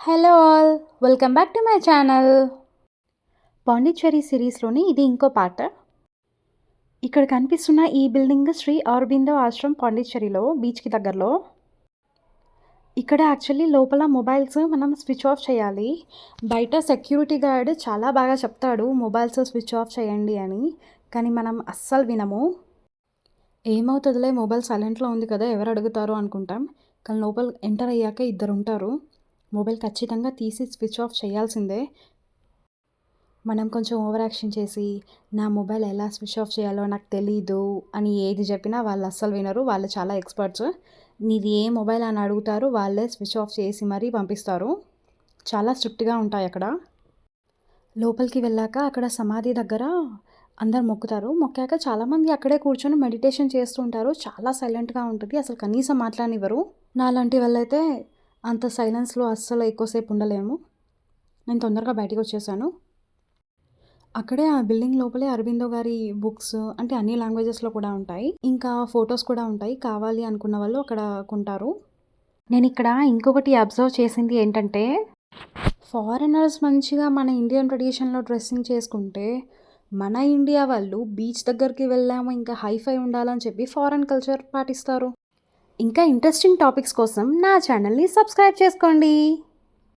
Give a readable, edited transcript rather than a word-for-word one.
Hello all! Welcome back to my channel. Pondicherry సిరీస్‌లోని ఇది ఇంకో పార్ట్. ఇక్కడ కనిపిస్తున్న ఈ బిల్డింగ్ శ్రీ అరబిందో ఆశ్రమ్ పాండిచ్చేరిలో బీచ్‌కి దగ్గరలో. ఇక్కడ యాక్చువల్లీ లోపల మొబైల్స్ మనం స్విచ్ ఆఫ్ చేయాలి. బయట సెక్యూరిటీ గార్డ్ చాలా బాగా చెప్తాడు మొబైల్స్ స్విచ్ ఆఫ్ చేయండి అని. కానీ మనం అస్సలు వినము. ఏమవుతుందిలే మొబైల్ సైలెంట్‌లో ఉంది కదా! ఎవరు అడుగుతారు అనుకుంటాం. కానీ లోపల ఎంటర్ అయ్యాక ఇద్దరుంటారు. మొబైల్ ఖచ్చితంగా తీసి స్విచ్ ఆఫ్ చేయాల్సిందే. మనం కొంచెం ఓవర్ యాక్షన్ చేసి, నా మొబైల్ ఎలా స్విచ్ ఆఫ్ చేయాలో నాకు తెలీదు అని ఏది చెప్పినా వాళ్ళు అస్సలు వినరు. వాళ్ళు చాలా ఎక్స్‌పర్ట్స్. నీది ఏ మొబైల్ అని అడుగుతారు. వాళ్ళే స్విచ్ ఆఫ్ చేసి మరీ పంపిస్తారు. చాలా స్ట్రిక్ట్‌గా ఉంటాయి అక్కడ. లోపలికి వెళ్ళాక అక్కడ సమాధి దగ్గర అందరు మొక్కుతారు. మొక్కాక చాలామంది అక్కడే కూర్చొని మెడిటేషన్ చేస్తూ ఉంటారు. చాలా సైలెంట్‌గా ఉంటుంది. అసలు కనీసం మాట్లాడనివ్వరు. నాలాంటి వాళ్ళైతే అంత సైలెన్స్‌లో అస్సలు ఎక్కువసేపు ఉండలేము. నేను తొందరగా బయటికొచ్చేసాను. అక్కడే ఆ బిల్డింగ్ లోపలే అరబిందో గారి బుక్స్ అంటే అన్ని లాంగ్వేజెస్‌లో కూడా ఉంటాయి. ఇంకా ఫోటోస్ కూడా ఉంటాయి. కావాలి అనుకున్న వాళ్ళు అక్కడ కొంటారు. నేనిక్కడ ఇంకొకటి అబ్జర్వ్ చేసింది ఏంటంటే, ఫారినర్స్ మంచిగా మన ఇండియన్ ట్రెడిషన్‌లో డ్రెస్సింగ్ చేసుకుంటే, మన ఇండియా వాళ్ళు బీచ్ దగ్గరికి వెళ్ళాము ఇంకా హైఫై ఉండాలని చెప్పి ఫారెన్ కల్చర్ పాటిస్తారు. ఇంకా ఇంట్రెస్టింగ్ టాపిక్స్ కోసం నా ఛానల్‌ని సబ్స్క్రైబ్ చేసుకోండి.